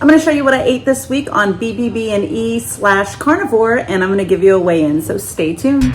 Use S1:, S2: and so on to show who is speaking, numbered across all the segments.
S1: I'm going to show you what I ate this week on BBBE/Carnivore, and I'm going to give you a weigh-in, so stay tuned.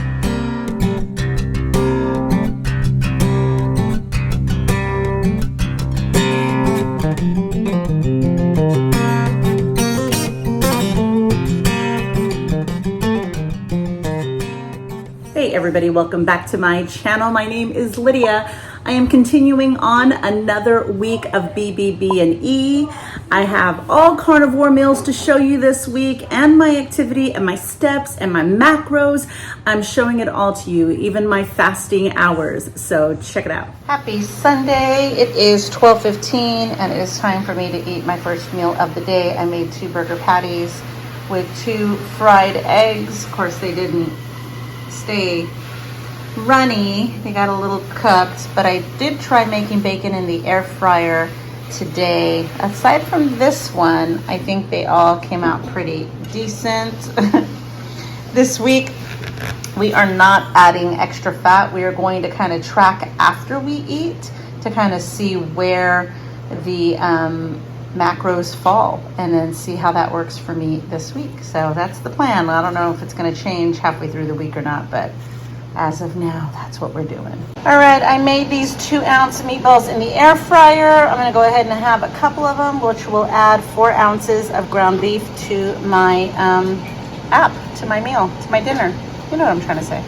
S1: Hey everybody, welcome back to my channel. My name is Lydia. I am continuing on another week of BBB&E. I have all carnivore meals to show you this week, and my activity and my steps and my macros. I'm showing it all to you, even my fasting hours. So check it out. Happy Sunday. It is 12:15 and it is time for me to eat my first meal of the day. I made 2 burger patties with 2 fried eggs. Of course, they didn't stay runny, they got a little cooked, but I did try making bacon in the air fryer today. Aside from this one, I think they all came out pretty decent. This week we are not adding extra fat. We are going to kind of track after we eat to kind of see where the macros fall, and then see how that works for me this week. So that's the plan. I don't know if it's going to change halfway through the week or not, but as of now, that's what we're doing. All right, I made these 2-ounce meatballs in the air fryer. I'm going to go ahead and have a couple of them, which will add 4 ounces of ground beef to my to my meal, to my dinner. You know what I'm trying to say.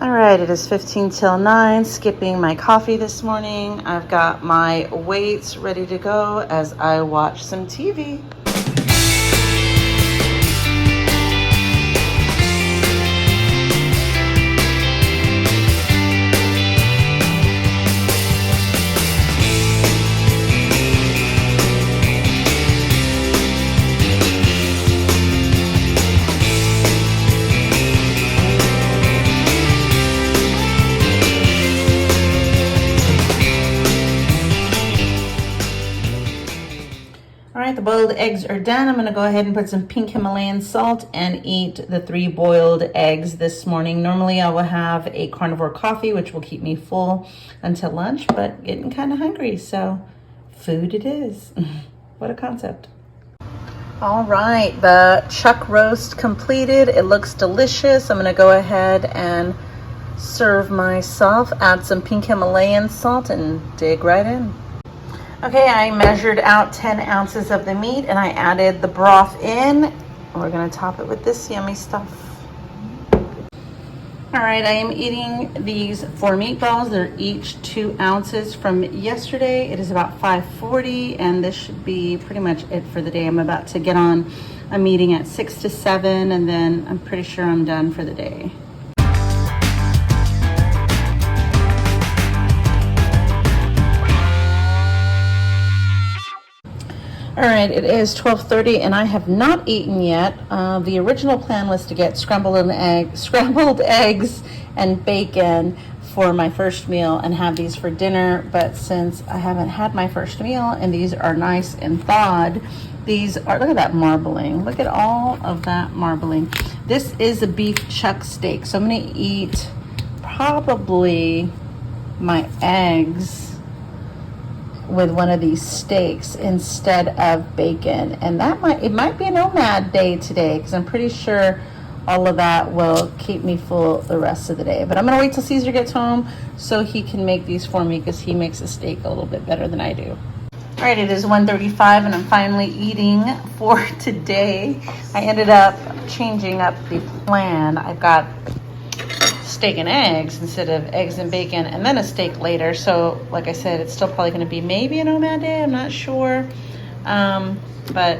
S1: All right, it is 15 till 9, skipping my coffee this morning. I've got my weights ready to go as I watch some TV. The boiled eggs are done. I'm going to go ahead and put some pink Himalayan salt and eat the 3 boiled eggs this morning. Normally I will have a carnivore coffee, which will keep me full until lunch, but getting kind of hungry, so food it is. What a concept. All right, the chuck roast completed. It looks delicious. I'm going to go ahead and serve myself, add some pink Himalayan salt, and dig right in. Okay, I measured out 10 ounces of the meat and I added the broth in. We're gonna top it with this yummy stuff. All right, I am eating these 4 meatballs. They're each 2 ounces from yesterday. It is about 5:40 and this should be pretty much it for the day. I'm about to get on a meeting at 6 to 7 and then I'm pretty sure I'm done for the day. All right, it is 12:30 and I have not eaten yet. The original plan was to get scrambled eggs and bacon for my first meal and have these for dinner, but since I haven't had my first meal and these are nice and thawed, these are, look at that marbling. Look at all of that marbling. This is a beef chuck steak, so I'm gonna eat probably my eggs with one of these steaks instead of bacon, and it might be a nomad day today because I'm pretty sure all of that will keep me full the rest of the day. But I'm gonna wait till Caesar gets home so he can make these for me because he makes a steak a little bit better than I do. All right, it is 1:35 and I'm finally eating for today. I ended up changing up the plan. I've got steak and eggs instead of eggs and bacon and then a steak later. So like I said, it's still probably going to be maybe a nomad day, I'm not sure, but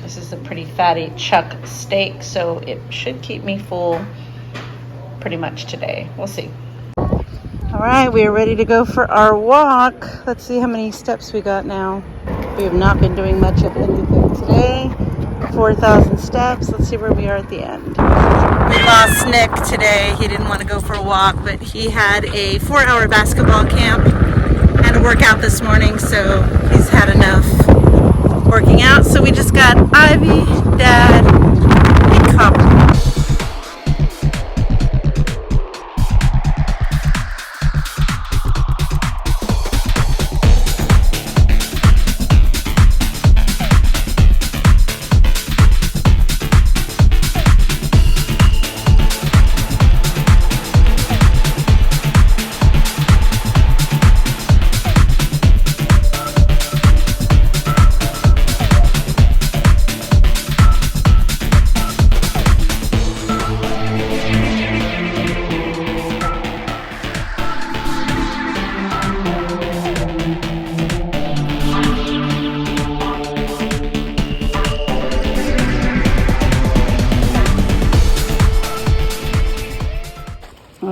S1: this is a pretty fatty chuck steak, so it should keep me full pretty much today. We'll see. All right, we are ready to go for our walk. Let's see how many steps we got now. We have not been doing much of anything today. 4,000 steps. Let's see where we are at the end. We lost Nick today. He didn't want to go for a walk, but he had a 4-hour basketball camp and a workout this morning, so he's had enough working out. So we just got Ivy, Dad, and Copper.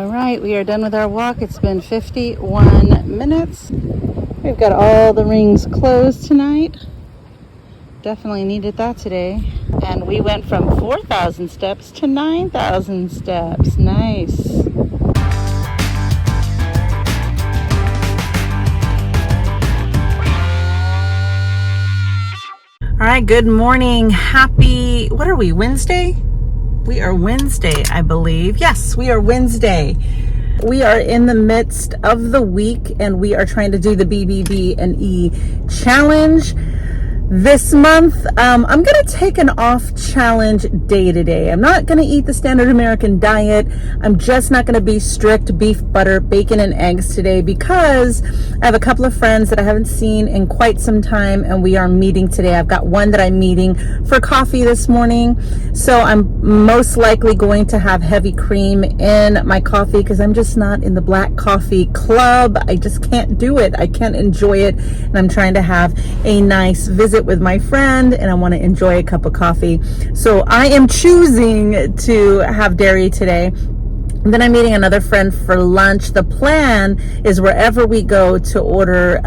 S1: All right, we are done with our walk. It's been 51 minutes. We've got all the rings closed tonight. Definitely needed that today. And we went from 4,000 steps to 9,000 steps. Nice. All right, good morning. Happy, what are we, Wednesday? We are Wednesday, I believe. Yes, we are Wednesday. We are in the midst of the week and we are trying to do the BBBE challenge. This month, I'm going to take an off challenge day to day. I'm not going to eat the standard American diet. I'm just not going to be strict beef, butter, bacon, and eggs today because I have a couple of friends that I haven't seen in quite some time and we are meeting today. I've got one that I'm meeting for coffee this morning. So I'm most likely going to have heavy cream in my coffee because I'm just not in the black coffee club. I just can't do it. I can't enjoy it. And I'm trying to have a nice visit with my friend and I want to enjoy a cup of coffee. So I am choosing to have dairy today. And then I'm meeting another friend for lunch. The plan is wherever we go to order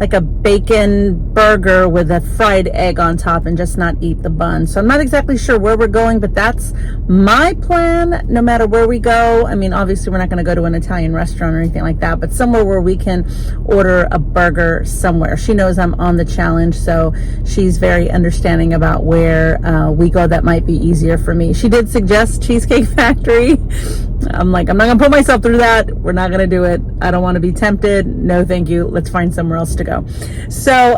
S1: like a bacon burger with a fried egg on top and just not eat the bun. So I'm not exactly sure where we're going, but that's my plan no matter where we go. I mean, obviously we're not going to go to an Italian restaurant or anything like that, but somewhere where we can order a burger somewhere. She knows I'm on the challenge, so she's very understanding about where we go that might be easier for me. She did suggest Cheesecake Factory. I'm like, I'm not gonna put myself through that. We're not gonna do it. I don't want to be tempted. No, thank you. Let's find somewhere else to go. So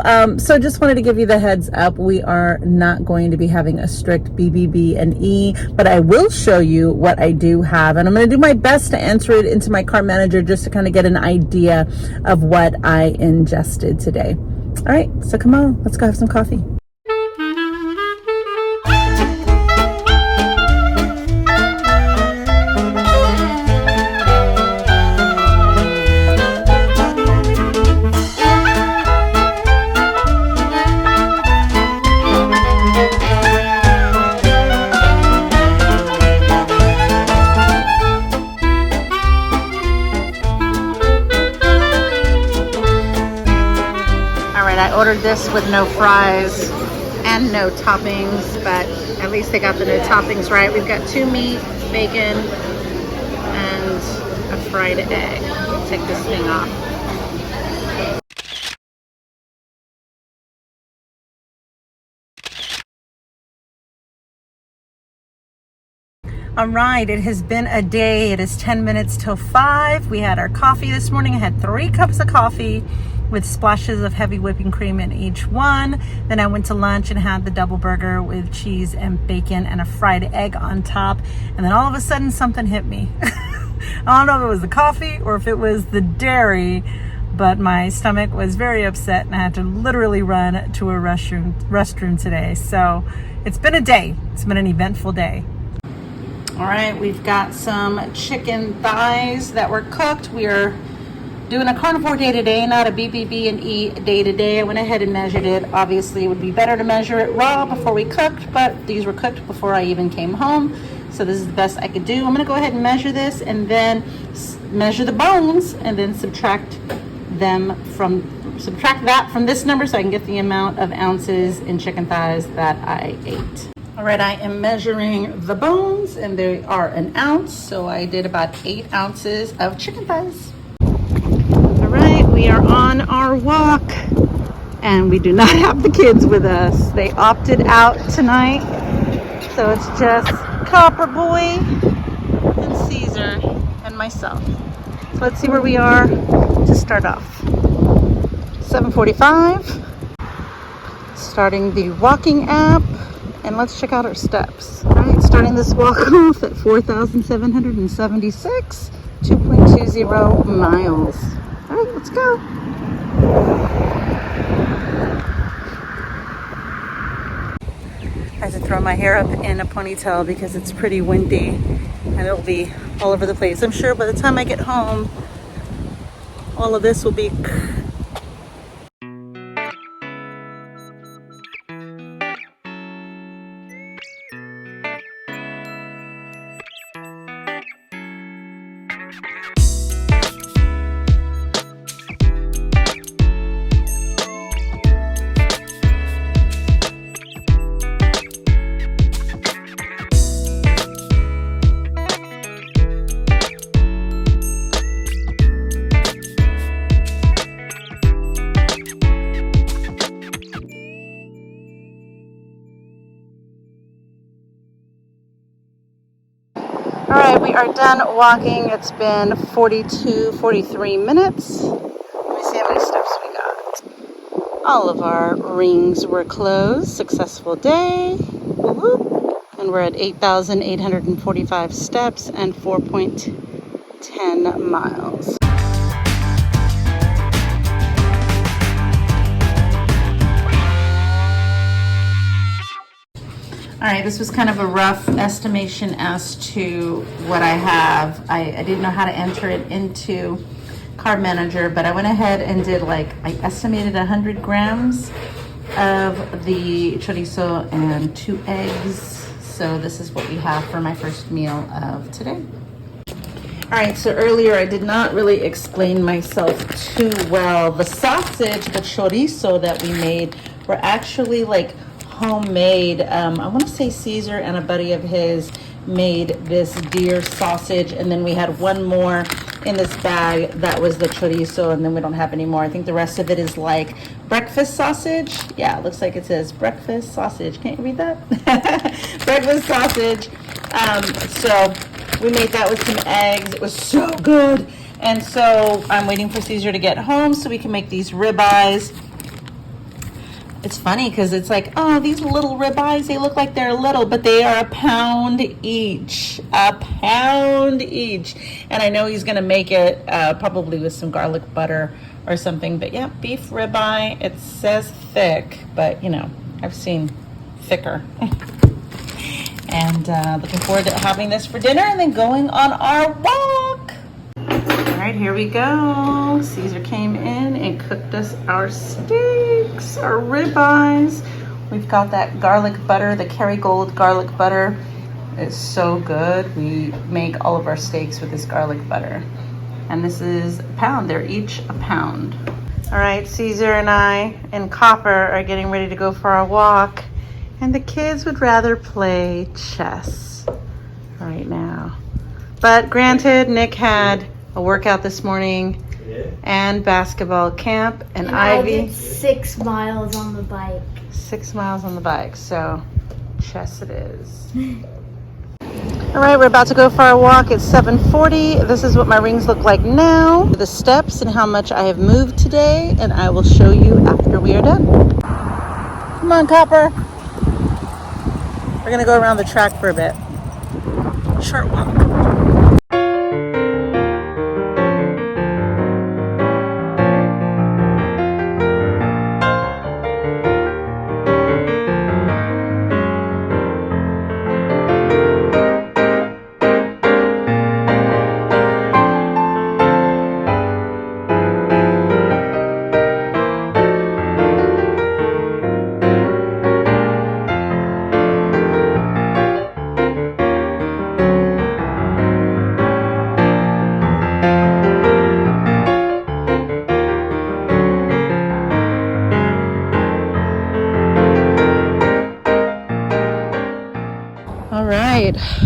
S1: just wanted to give you the heads up. We are not going to be having a strict BBB&E, but I will show you what I do have, and I'm gonna do my best to answer it into my cart manager just to kind of get an idea of what I ingested today. All right, so come on, let's go have some coffee. I ordered this with no fries and no toppings, but at least they got the no toppings right. We've got 2 meat, bacon, and a fried egg. Take this thing off. All right, it has been a day. It is 10 minutes till 5. We had our coffee this morning. I had 3 cups of coffee with splashes of heavy whipping cream in each one. Then I went to lunch and had the double burger with cheese and bacon and a fried egg on top. And then all of a sudden something hit me. I don't know if it was the coffee or if it was the dairy, but my stomach was very upset and I had to literally run to a restroom today. So it's been a day. It's been an eventful day. All right, we've got some chicken thighs that were cooked. We are doing a carnivore day today, not a BBB&E day today. I went ahead and measured it. Obviously, it would be better to measure it raw before we cooked, but these were cooked before I even came home. So this is the best I could do. I'm gonna go ahead and measure this and then measure the bones and then subtract that from this number so I can get the amount of ounces in chicken thighs that I ate. All right, I am measuring the bones and they are 1 ounce. So I did about 8 ounces of chicken thighs. All right, we are on our walk and we do not have the kids with us. They opted out tonight. So it's just Copper Boy and Caesar and myself. So let's see where we are to start off. 7:45, starting the walking app, and let's check out our steps. All right, starting this walk off at 4,776, 2.20 miles. All right, let's go. I have to throw my hair up in a ponytail because it's pretty windy and it'll be all over the place. I'm sure by the time I get home, all of this will be are done walking. It's been 43 minutes. Let me see how many steps we got. All of our rings were closed. Successful day. Woo-hoo. And we're at 8,845 steps and 4.10 miles. All right, this was kind of a rough estimation as to what I have. I didn't know how to enter it into Carb Manager, but I went ahead and did I estimated 100 grams of the chorizo and 2 eggs. So this is what we have for my first meal of today. All right, so earlier I did not really explain myself too well. The sausage, the chorizo that we made were actually homemade. I want to say Caesar and a buddy of his made this deer sausage, and then we had one more in this bag that was the chorizo, and then we don't have any more. I think the rest of it is breakfast sausage. Yeah, it looks like it says breakfast sausage. Can't you read that? Breakfast sausage. So we made that with some eggs. It was so good. And so I'm waiting for Caesar to get home so we can make these ribeyes. It's funny because it's oh, these little ribeyes, they look like they're little, but they are a pound each. A pound each. And I know he's going to make it probably with some garlic butter or something. But yeah, beef ribeye. It says thick, but I've seen thicker. And looking forward to having this for dinner and then going on our walk. All right, here we go. Caesar came in and cooked us our steaks, our ribeyes. We've got that garlic butter, the Kerrygold garlic butter. It's so good. We make all of our steaks with this garlic butter. And this is a pound. They're each a pound. All right, Caesar and I and Copper are getting ready to go for our walk. And the kids would rather play chess right now. But granted, Nick had a workout this morning and basketball camp, and Ivy
S2: I did 6 miles on the bike.
S1: 6 miles on the bike, so chess it is. All right, we're about to go for our walk. It's 7:40. This is what my rings look like now, the steps and how much I have moved today, and I will show you after we are done. Come on, Copper. We're gonna go around the track for a bit. Short walk.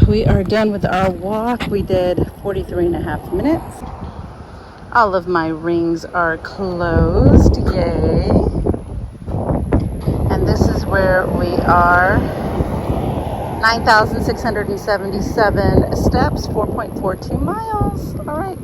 S1: We are done with our walk. We did 43.5 minutes. All of my rings are closed. Yay. And this is where we are. 9,677 steps, 4.42 miles. All right.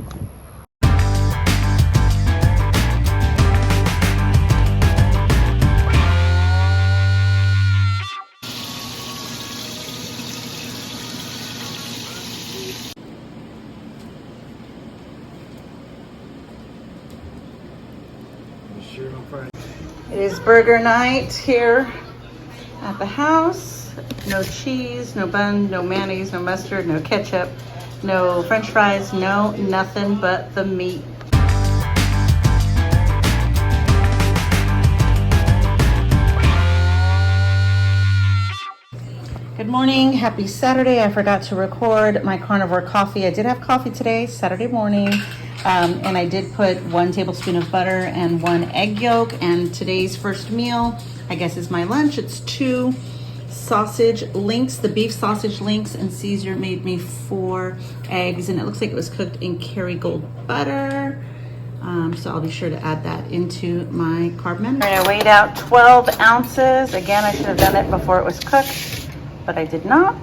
S1: It is burger night here at the house. No cheese, no bun, no mayonnaise, no mustard, no ketchup, no french fries, no nothing but the meat. Good morning, happy Saturday. I forgot to record my carnivore coffee. I did have coffee today, Saturday morning. And I did put 1 tablespoon of butter and 1 egg yolk. And today's first meal, I guess, is my lunch. It's 2 sausage links, the beef sausage links, and Caesar made me 4 eggs. And it looks like it was cooked in Kerrygold butter. So I'll be sure to add that into my carb menu. I weighed out 12 ounces. Again, I should have done it before it was cooked, but I did not.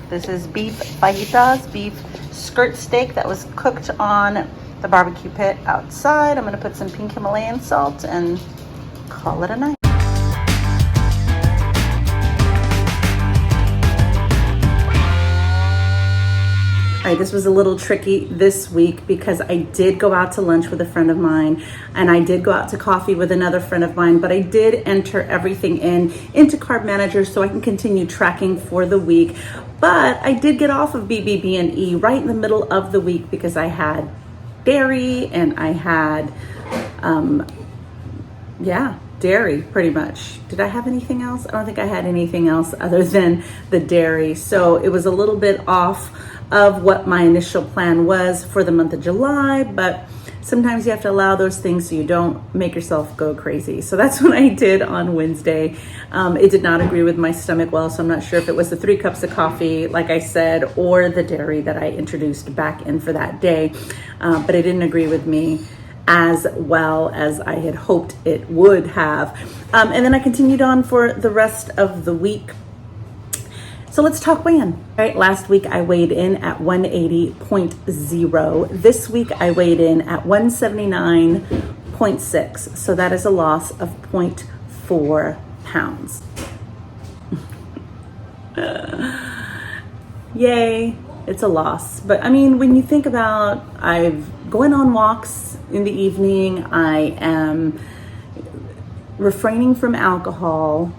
S1: This is beef fajitas, beef skirt steak that was cooked on the barbecue pit outside. I'm gonna put some pink Himalayan salt and call it a night. All right, this was a little tricky this week because I did go out to lunch with a friend of mine and I did go out to coffee with another friend of mine, but I did enter everything into Carb Manager so I can continue tracking for the week. But I did get off of BBBE right in the middle of the week because I had dairy and I had, dairy pretty much. Did I have anything else? I don't think I had anything else other than the dairy. So it was a little bit off of what my initial plan was for the month of July, but sometimes you have to allow those things so you don't make yourself go crazy. So that's what I did on Wednesday. It did not agree with my stomach well, so I'm not sure if it was the 3 cups of coffee, like I said, or the dairy that I introduced back in for that day. But it didn't agree with me as well as I had hoped it would have. And then I continued on for the rest of the week. So let's talk weigh-in. All right, last week I weighed in at 180.0. This week I weighed in at 179.6. So that is a loss of 0.4 pounds. Yay, it's a loss. But I mean, when you think about, I've going on walks in the evening, I am refraining from alcohol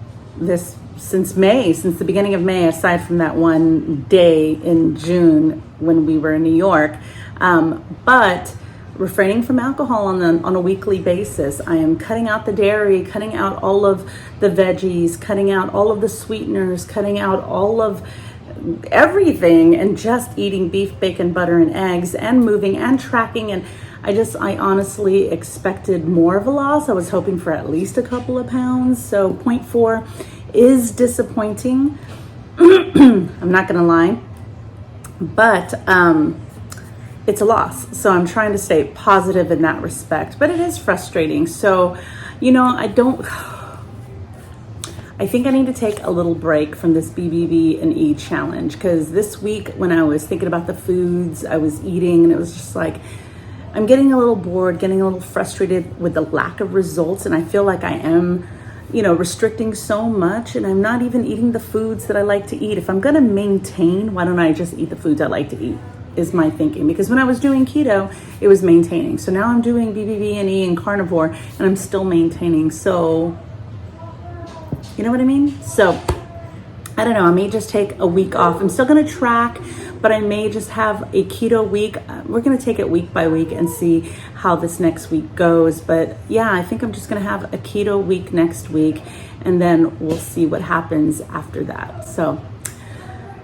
S1: since the beginning of May, aside from that one day in June when we were in New York, but refraining from alcohol on a weekly basis. I am cutting out the dairy, cutting out all of the veggies, cutting out all of the sweeteners, cutting out all of everything, and just eating beef, bacon, butter, and eggs, and moving and tracking. And I honestly expected more of a loss. I was hoping for at least a couple of pounds. So 0.4 is disappointing. I'm not gonna lie, but it's a loss. So I'm trying to stay positive in that respect, but it is frustrating. So, I think I need to take a little break from this BBB&E challenge, because this week when I was thinking about the foods I was eating, and it was just like, I'm getting a little bored, getting a little frustrated with the lack of results, and I feel like I am restricting so much, and I'm not even eating the foods that I like to eat. If I'm gonna maintain, why don't I just eat the foods I like to eat, is my thinking. Because when I was doing keto, it was maintaining. So now I'm doing BBBE and carnivore, and I'm still maintaining. So, you know what I mean? So, I don't know, I may just take a week off. I'm still gonna track, but I may just have a keto week. We're gonna take it week by week and see how this next week goes. But yeah, I think I'm just gonna have a keto week next week, and then we'll see what happens after that. So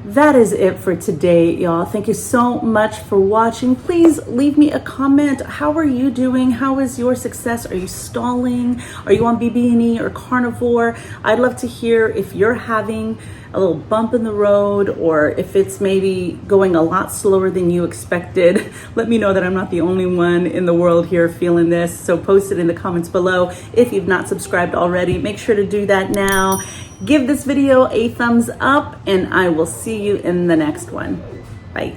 S1: that is it for today, y'all. Thank you so much for watching. Please leave me a comment. How are you doing? How is your success? Are you stalling? Are you on BBBE or carnivore? I'd love to hear if you're having a little bump in the road, or if it's maybe going a lot slower than you expected. Let me know that I'm not the only one in the world here feeling this. So post it in the comments below. If you've not subscribed already, make sure to do that now. Give this video a thumbs up, and I will see you in the next one. Bye.